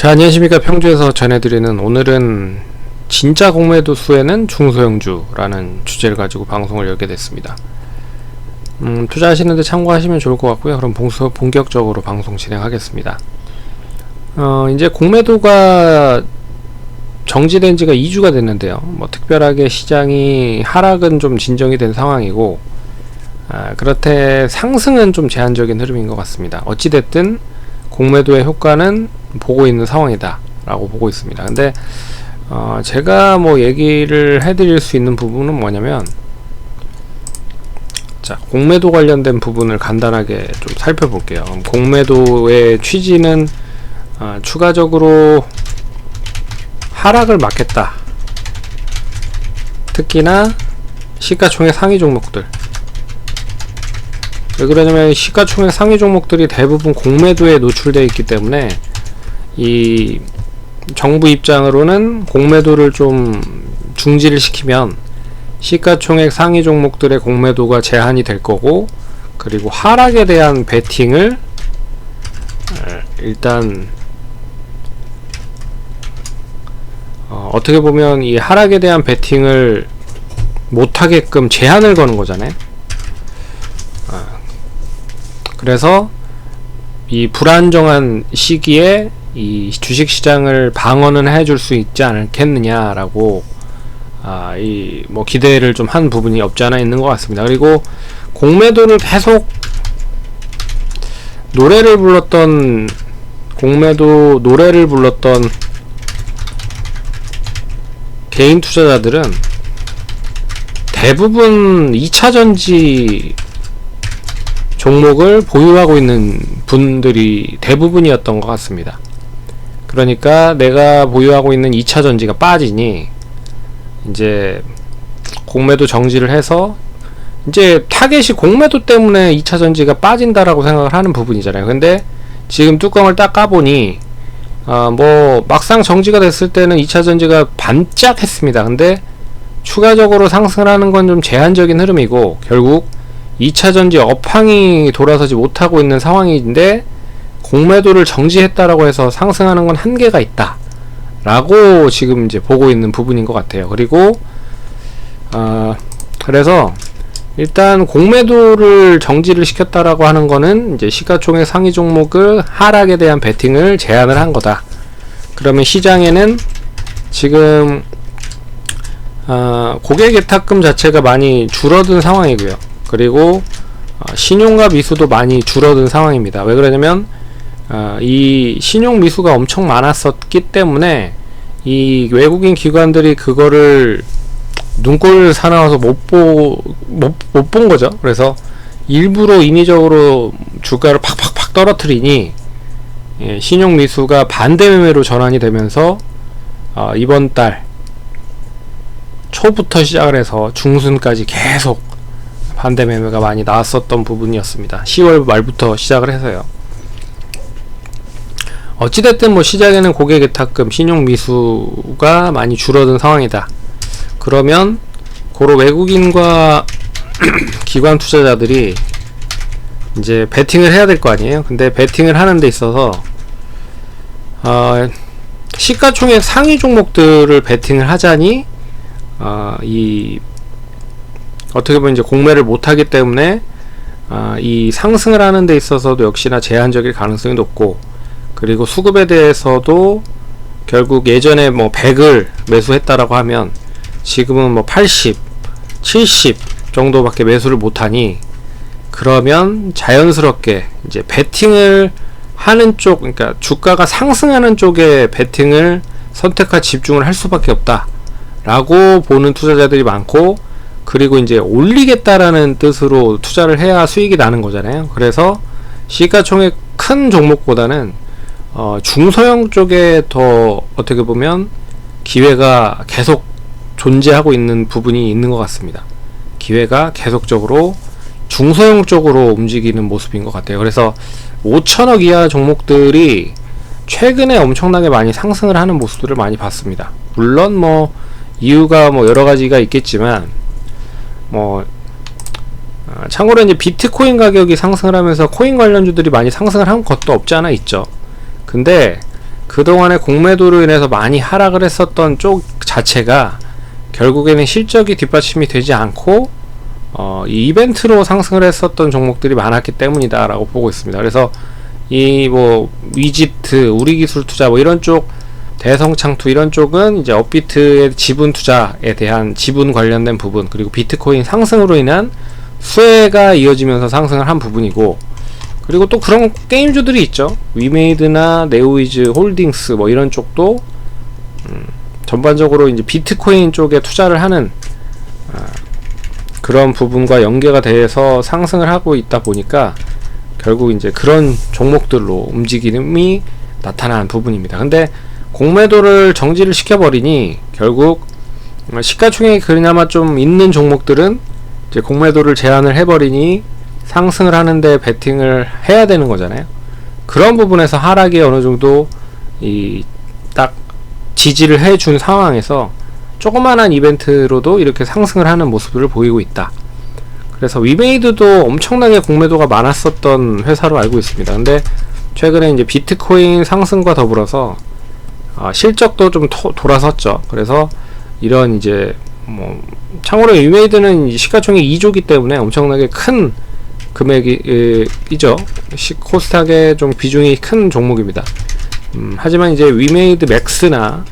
자, 안녕하십니까. 평주에서 전해드리는 오늘은 진짜 공매도 수에는 중소형주라는 주제를 가지고 방송을 열게 됐습니다. 투자하시는데 참고하시면 좋을 것 같고요. 그럼 본격적으로 방송 진행하겠습니다. 이제 공매도가 정지된 지가 2주가 됐는데요. 뭐 특별하게 시장이 하락은 좀 진정이 된 상황이고, 그렇대 상승은 좀 제한적인 흐름인 것 같습니다. 어찌됐든 공매도의 효과는 보고 있는 상황이다 라고 보고 있습니다. 근데 제가 뭐 얘기를 해드릴 수 있는 부분은 뭐냐면, 자, 공매도 관련된 부분을 간단하게 좀 살펴볼게요. 공매도의 취지는 추가적으로 하락을 막겠다. 특히나 시가총액 상위 종목들. 왜 그러냐면 시가총액 상위 종목들이 대부분 공매도에 노출되어 있기 때문에 이 정부 입장으로는 공매도를 좀 중지를 시키면 시가총액 상위 종목들의 공매도가 제한이 될 거고, 그리고 하락에 대한 베팅을 일단 어떻게 보면 이 하락에 대한 베팅을 못하게끔 제한을 거는 거잖아요. 그래서 이 불안정한 시기에 이 주식시장을 방어는 해줄 수 있지 않겠느냐라고 이 뭐 기대를 좀 한 부분이 없지 않아 있는 것 같습니다. 그리고 공매도를 계속 공매도 노래를 불렀던 개인 투자자들은 대부분 2차전지 종목을 보유하고 있는 분들이 대부분이었던 것 같습니다. 그러니까 내가 보유하고 있는 2차전지가 빠지니 이제 공매도 정지를 해서 이제 타겟이 공매도 때문에 2차전지가 빠진다라고 생각을 하는 부분이잖아요. 근데 지금 뚜껑을 딱 까보니 뭐 막상 정지가 됐을 때는 2차전지가 반짝했습니다. 근데 추가적으로 상승을 하는 건 좀 제한적인 흐름이고, 결국 2차전지 업황이 돌아서지 못하고 있는 상황인데 공매도를 정지했다라고 해서 상승하는 건 한계가 있다 라고 지금 이제 보고 있는 부분인 것 같아요. 그리고 그래서 일단 공매도를 정지를 시켰다라고 하는 거는 이제 시가총액 상위 종목을 하락에 대한 베팅을 제한을 한 거다. 그러면 시장에는 지금 고객 예탁금 자체가 많이 줄어든 상황이고요. 그리고 신용과 미수도 많이 줄어든 상황입니다. 왜 그러냐면 이 신용 미수가 엄청 많았었기 때문에 이 외국인 기관들이 그거를 눈꼴 사나워서 못 본 거죠. 그래서 일부러 인위적으로 주가를 팍팍팍 떨어뜨리니 신용 미수가 반대 매매로 전환이 되면서 이번 달 초부터 시작을 해서 중순까지 계속 반대 매매가 많이 나왔었던 부분이었습니다. 10월 말부터 시작을 해서요. 어찌됐든 뭐 시장에는 고객 예탁금, 신용 미수가 많이 줄어든 상황이다. 그러면 고로 외국인과 기관 투자자들이 이제 베팅을 해야 될 거 아니에요. 근데 베팅을 하는 데 있어서 시가총액 상위 종목들을 베팅을 하자니 어떻게 보면 이제 공매를 못하기 때문에 이 상승을 하는 데 있어서도 역시나 제한적일 가능성이 높고, 그리고 수급에 대해서도 결국 예전에 뭐 100을 매수했다라고 하면 지금은 뭐 80, 70 정도밖에 매수를 못하니, 그러면 자연스럽게 이제 베팅을 하는 쪽, 그러니까 주가가 상승하는 쪽에 베팅을 선택과 집중을 할 수밖에 없다 라고 보는 투자자들이 많고, 그리고 이제 올리겠다라는 뜻으로 투자를 해야 수익이 나는 거잖아요. 그래서 시가총액 큰 종목보다는 중소형 쪽에 더 어떻게 보면 기회가 계속 존재하고 있는 부분이 있는 것 같습니다. 기회가 계속적으로 중소형 쪽으로 움직이는 모습인 것 같아요. 그래서 5천억 이하 종목들이 최근에 엄청나게 많이 상승을 하는 모습들을 많이 봤습니다. 물론 뭐 이유가 뭐 여러 가지가 있겠지만, 뭐 참고로 이제 비트코인 가격이 상승을 하면서 코인 관련주들이 많이 상승을 한 것도 없지 않아 있죠. 근데 그동안에 공매도로 인해서 많이 하락을 했었던 쪽 자체가 결국에는 실적이 뒷받침이 되지 않고 이 이벤트로 상승을 했었던 종목들이 많았기 때문이다 라고 보고 있습니다. 그래서 이 뭐 위지트, 우리기술투자 뭐 이런 쪽, 대성창투 이런 쪽은 이제 업비트의 지분 투자에 대한 지분 관련된 부분, 그리고 비트코인 상승으로 인한 수혜가 이어지면서 상승을 한 부분이고, 그리고 또 그런 게임주들이 있죠. 위메이드나 네오이즈 홀딩스 뭐 이런 쪽도 전반적으로 이제 비트코인 쪽에 투자를 하는 그런 부분과 연계가 돼서 상승을 하고 있다 보니까 결국 이제 그런 종목들로 움직임이 나타난 부분입니다. 근데 공매도를 정지를 시켜버리니 결국 시가총액이 그나마 좀 있는 종목들은 이제 공매도를 제한을 해버리니 상승을 하는데 베팅을 해야 되는 거잖아요. 그런 부분에서 하락이 어느 정도 딱 지지를 해준 상황에서 조그만한 이벤트로도 이렇게 상승을 하는 모습을 보이고 있다. 그래서 위메이드도 엄청나게 공매도가 많았었던 회사로 알고 있습니다. 근데 최근에 이제 비트코인 상승과 더불어서 실적도 좀 돌아섰죠. 그래서 이런 이제 뭐 참고로 위메이드는 시가총액 2조기 때문에 엄청나게 큰 금액이죠. 코스닥의 좀 비중이 큰 종목입니다. 하지만 이제 위메이드 맥스나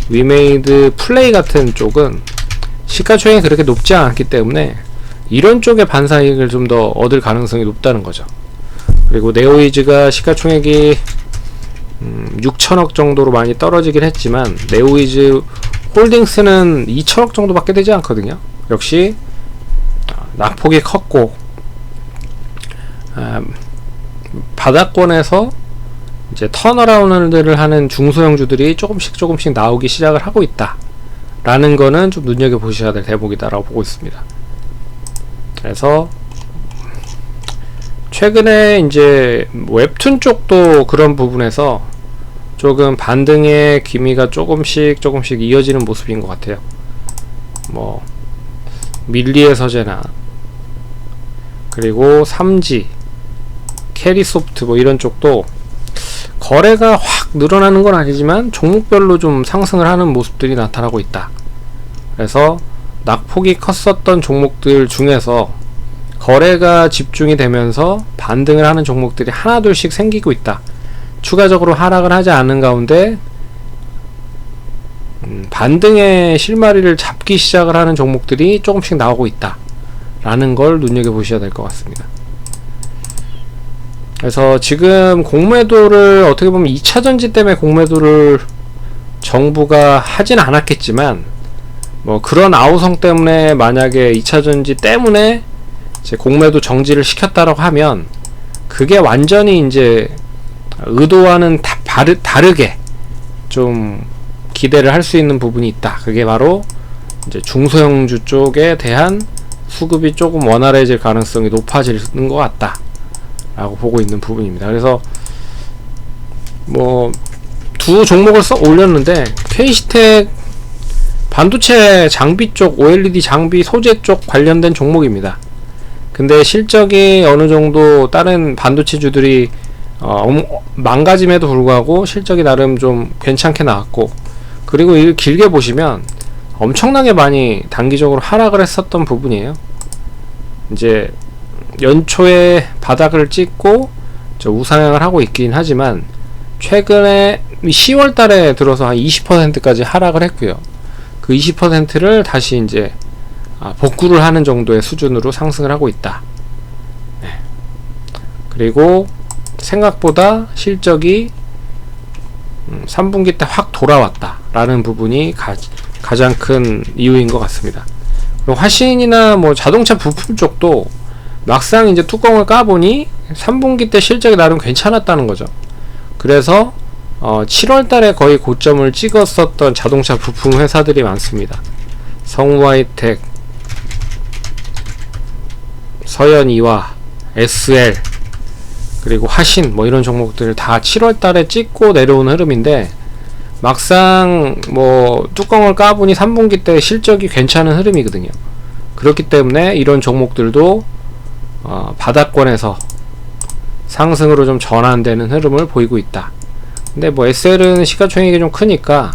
위메이드 플레이 같은 쪽은 시가총액이 그렇게 높지 않기 때문에 이런 쪽의 반사이익을 좀 더 얻을 가능성이 높다는 거죠. 그리고 네오이즈가 시가총액이 6천억 정도로 많이 떨어지긴 했지만 네오이즈 홀딩스는 2천억 정도밖에 되지 않거든요. 역시 낙폭이 컸고 바닥권에서 이제 턴어라운드를 하는 중소형주들이 조금씩 나오기 시작을 하고 있다 라는 거는 좀 눈여겨보셔야 될 대목이다 라고 보고 있습니다. 그래서 최근에 이제 웹툰 쪽도 그런 부분에서 조금 반등의 기미가 조금씩 이어지는 모습인 것 같아요. 뭐 밀리의 서재나 그리고 삼지, 캐리소프트 뭐 이런 쪽도 거래가 확 늘어나는 건 아니지만 종목별로 좀 상승을 하는 모습들이 나타나고 있다. 그래서 낙폭이 컸었던 종목들 중에서 거래가 집중이 되면서 반등을 하는 종목들이 하나둘씩 생기고 있다. 추가적으로 하락을 하지 않는 가운데 반등의 실마리를 잡기 시작을 하는 종목들이 조금씩 나오고 있다 라는 걸 눈여겨보셔야 될 것 같습니다. 그래서 지금 공매도를 어떻게 보면 2차전지 때문에 공매도를 정부가 하진 않았겠지만 뭐 그런 아우성 때문에 만약에 2차전지 때문에 이제 공매도 정지를 시켰다라고 하면 그게 완전히 이제 의도와는 다르게 좀 기대를 할 수 있는 부분이 있다. 그게 바로 이제 중소형주 쪽에 대한 수급이 조금 원활해질 가능성이 높아지는 것 같다 라고 보고 있는 부분입니다. 그래서 뭐 두 종목을 올렸는데 KC텍 반도체 장비 쪽, OLED 장비 소재 쪽 관련된 종목입니다. 근데 실적이 어느 정도 다른 반도체주들이 망가짐에도 불구하고 실적이 나름 좀 괜찮게 나왔고, 그리고 이를 길게 보시면 엄청나게 많이 단기적으로 하락을 했었던 부분이에요. 이제 연초에 바닥을 찍고 우상향을 하고 있긴 하지만 최근에 10월 달에 들어서 한 20%까지 하락을 했고요. 그 20%를 다시 이제 복구를 하는 정도의 수준으로 상승을 하고 있다. 네. 그리고 생각보다 실적이 3분기 때 확 돌아왔다 라는 부분이 가장 큰 이유인 것 같습니다. 그리고 화신이나 뭐 자동차 부품 쪽도 막상 이제 뚜껑을 까보니 3분기 때 실적이 나름 괜찮았다는 거죠. 그래서 7월 달에 거의 고점을 찍었었던 자동차 부품 회사들이 많습니다. 성우하이텍, 서현이와, SL, 그리고 화신 뭐 이런 종목들을 다 7월 달에 찍고 내려오는 흐름인데, 막상 뭐 뚜껑을 까보니 3분기 때 실적이 괜찮은 흐름이거든요. 그렇기 때문에 이런 종목들도 바닥권에서 상승으로 좀 전환되는 흐름을 보이고 있다. 근데 뭐 SL은 시가총액이 좀 크니까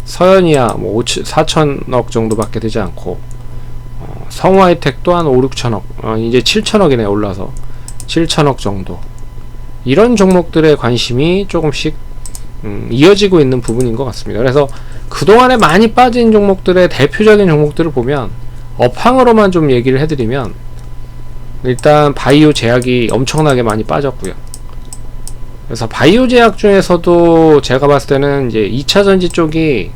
서현이야 뭐 4천억 정도밖에 되지 않고, 성우하이텍 또한 5, 6천억, 이제 7천억이네. 올라서 7천억 정도. 이런 종목들의 관심이 조금씩 이어지고 있는 부분인 것 같습니다. 그래서 그동안에 많이 빠진 종목들의 대표적인 종목들을 보면, 업황으로만 좀 얘기를 해드리면, 일단 바이오 제약이 엄청나게 많이 빠졌고요. 그래서 바이오 제약 중에서도 제가 봤을 때는 이제 2차전지 쪽이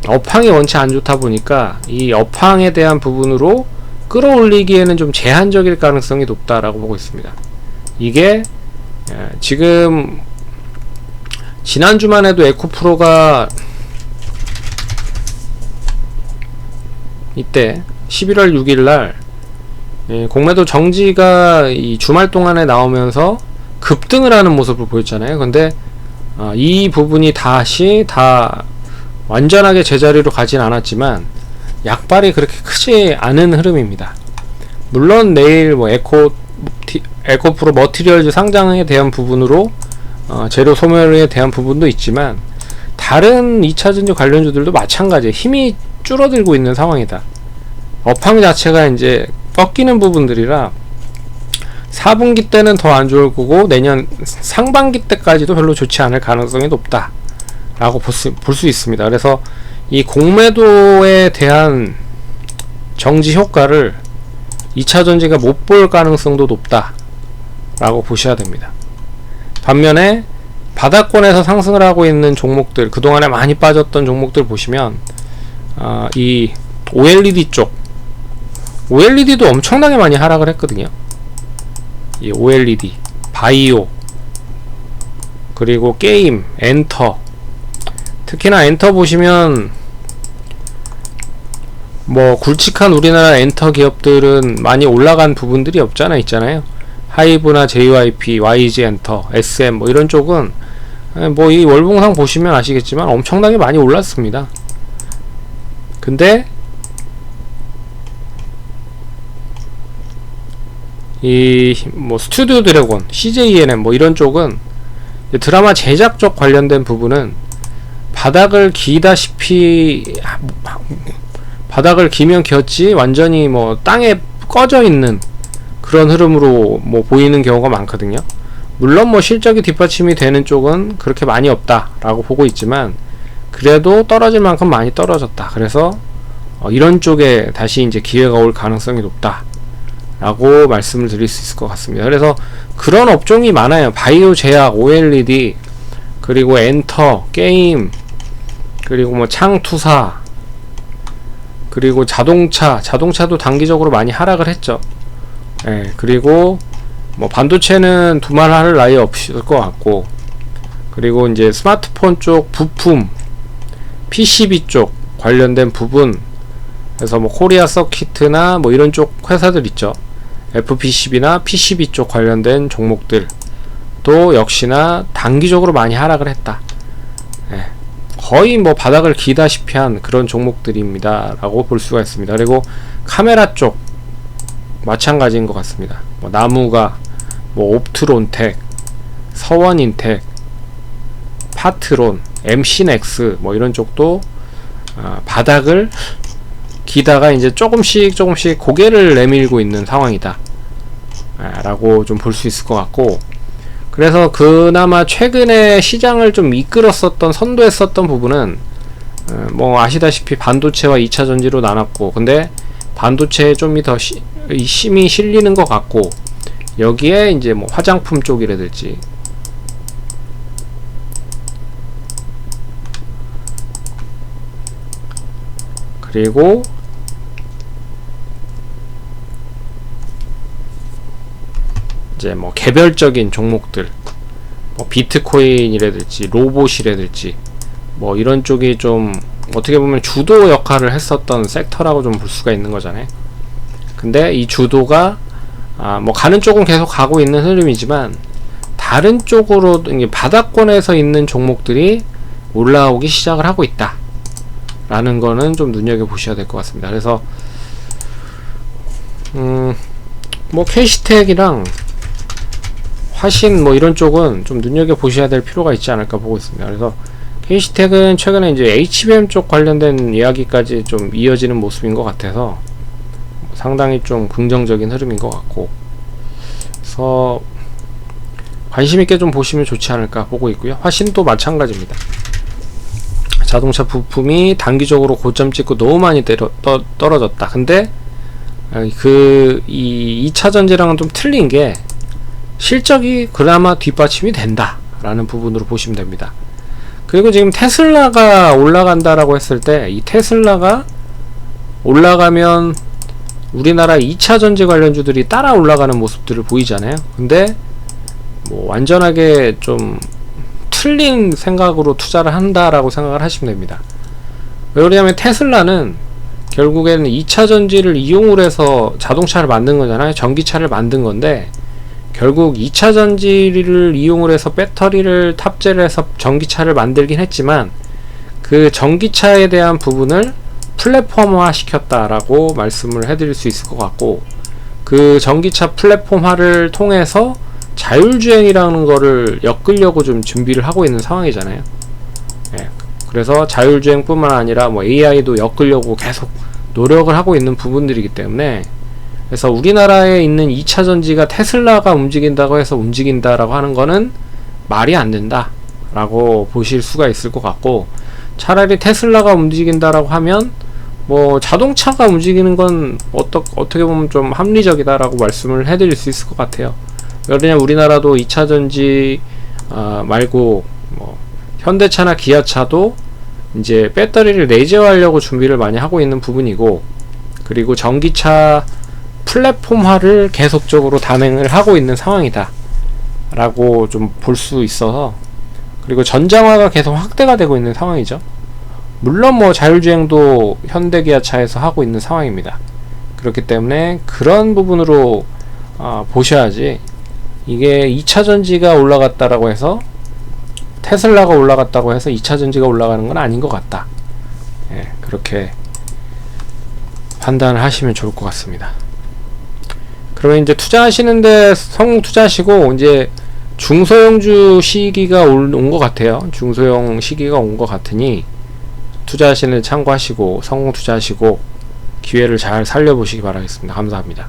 업황이 원체 안 좋다 보니까 이 업황에 대한 부분으로 끌어올리기에는 좀 제한적일 가능성이 높다라고 보고 있습니다. 이게 지금 지난주만 해도 에코프로가 이때 11월 6일날 공매도 정지가 이 주말 동안에 나오면서 급등을 하는 모습을 보였잖아요. 근데 이 부분이 다시 다 완전하게 제자리로 가진 않았지만 약발이 그렇게 크지 않은 흐름입니다. 물론 내일 뭐 에코프로 머티리얼즈 상장에 대한 부분으로 재료 소멸에 대한 부분도 있지만, 다른 2차전지 관련주들도 마찬가지에 힘이 줄어들고 있는 상황이다. 업황 자체가 이제 꺾이는 부분들이라 4분기 때는 더 안 좋을 거고, 내년 상반기 때까지도 별로 좋지 않을 가능성이 높다 라고 볼 수 있습니다. 그래서 이 공매도에 대한 정지 효과를 2차전지가 못 볼 가능성도 높다 라고 보셔야 됩니다. 반면에 바닥권에서 상승을 하고 있는 종목들, 그동안에 많이 빠졌던 종목들 보시면 이 OLED 쪽, OLED도 엄청나게 많이 하락을 했거든요. 이 OLED, 바이오, 그리고 게임, 엔터, 특히나 엔터 보시면 뭐 굵직한 우리나라 엔터 기업들은 많이 올라간 부분들이 있잖아요. 하이브나 JYP, YG 엔터, SM 뭐 이런 쪽은 뭐 이 월봉상 보시면 아시겠지만 엄청나게 많이 올랐습니다. 근데 이 뭐 스튜디오 드래곤, CJENM 뭐 이런 쪽은 드라마 제작 쪽 관련된 부분은 바닥을 기면 기었지 완전히 뭐 땅에 꺼져 있는 그런 흐름으로 뭐 보이는 경우가 많거든요. 물론 뭐 실적이 뒷받침이 되는 쪽은 그렇게 많이 없다라고 보고 있지만, 그래도 떨어질 만큼 많이 떨어졌다. 그래서 이런 쪽에 다시 이제 기회가 올 가능성이 높다 라고 말씀을 드릴 수 있을 것 같습니다. 그래서 그런 업종이 많아요. 바이오 제약, OLED, 그리고 엔터, 게임, 그리고 뭐 창투사, 그리고 자동차도 단기적으로 많이 하락을 했죠. 그리고 뭐 반도체는 두말할 나위 없을 것 같고, 그리고 이제 스마트폰 쪽 부품, PCB 쪽 관련된 부분, 그래서 뭐 코리아 서킷이나 뭐 이런 쪽 회사들 있죠. FPCB나 PCB 쪽 관련된 종목들도 역시나 단기적으로 많이 하락을 했다. 거의 뭐 바닥을 기다시피 한 그런 종목들입니다 라고 볼 수가 있습니다. 그리고 카메라 쪽 마찬가지인 것 같습니다. 뭐 나무가, 뭐 옵트론텍, 서원인텍, 파트론, MC넥스 뭐 이런 쪽도 바닥을 기다가 이제 조금씩 고개를 내밀고 있는 상황이다 라고 좀 볼 수 있을 것 같고, 그래서 그나마 최근에 시장을 좀 이끌었었던, 선도했었던 부분은 뭐 아시다시피 반도체와 2차전지로 나눴고, 근데 반도체에 좀 더 힘이 실리는 것 같고, 여기에 이제 뭐 화장품 쪽이라든지 그리고 이제 뭐 개별적인 종목들, 뭐 비트코인이라든지 로봇이라든지 뭐 이런 쪽이 좀 어떻게 보면 주도 역할을 했었던 섹터라고 좀 볼 수가 있는 거잖아요. 근데 이 주도가 뭐 가는 쪽은 계속 가고 있는 흐름이지만, 다른 쪽으로 바닥권에서 있는 종목들이 올라오기 시작을 하고 있다 라는 거는 좀 눈여겨보셔야 될 것 같습니다. 그래서 뭐 캐시텍이랑 화신 뭐 이런 쪽은 좀 눈여겨 보셔야 될 필요가 있지 않을까 보고 있습니다. 그래서 KC텍은 최근에 이제 HBM 쪽 관련된 이야기까지 좀 이어지는 모습인 것 같아서 상당히 좀 긍정적인 흐름인 것 같고, 그래서 관심 있게 좀 보시면 좋지 않을까 보고 있고요. 화신도 마찬가지입니다. 자동차 부품이 단기적으로 고점 찍고 너무 많이 떨어졌다. 근데 이 2차 전지랑은 좀 틀린 게 실적이 그나마 뒷받침이 된다 라는 부분으로 보시면 됩니다. 그리고 지금 테슬라가 올라간다라고 했을 때, 이 테슬라가 올라가면 우리나라 2차 전지 관련주들이 따라 올라가는 모습들을 보이잖아요. 근데 뭐 완전하게 좀 틀린 생각으로 투자를 한다라고 생각을 하시면 됩니다. 왜 그러냐면 테슬라는 결국에는 2차 전지를 이용을 해서 자동차를 만든 거잖아요. 전기차를 만든 건데, 결국 2차 전지를 이용을 해서 배터리를 탑재를 해서 전기차를 만들긴 했지만 그 전기차에 대한 부분을 플랫폼화 시켰다라고 말씀을 해드릴 수 있을 것 같고, 그 전기차 플랫폼화를 통해서 자율주행이라는 거를 엮으려고 좀 준비를 하고 있는 상황이잖아요. 예, 그래서 자율주행 뿐만 아니라 뭐 AI도 엮으려고 계속 노력을 하고 있는 부분들이기 때문에, 그래서 우리나라에 있는 2차 전지가 테슬라가 움직인다고 해서 움직인다라고 하는 거는 말이 안 된다 라고 보실 수가 있을 것 같고, 차라리 테슬라가 움직인다라고 하면 뭐 자동차가 움직이는 건 어떻게 보면 좀 합리적이다 라고 말씀을 해드릴 수 있을 것 같아요. 왜냐면 우리나라도 2차 전지 말고 뭐 현대차나 기아차도 이제 배터리를 내재화하려고 준비를 많이 하고 있는 부분이고, 그리고 전기차 플랫폼화를 계속적으로 단행을 하고 있는 상황이다 라고 좀 볼 수 있어서, 그리고 전장화가 계속 확대가 되고 있는 상황이죠. 물론 뭐 자율주행도 현대기아차에서 하고 있는 상황입니다. 그렇기 때문에 그런 부분으로 보셔야지, 이게 2차 전지가 올라갔다라고 해서 테슬라가 올라갔다고 해서 2차 전지가 올라가는 건 아닌 것 같다. 예, 그렇게 판단을 하시면 좋을 것 같습니다. 그러면 이제 투자하시는데 성공 투자하시고 이제 중소형주 시기가 온 것 같아요. 중소형 시기가 온 것 같으니 투자하시는 데 참고하시고 성공 투자하시고 기회를 잘 살려보시기 바라겠습니다. 감사합니다.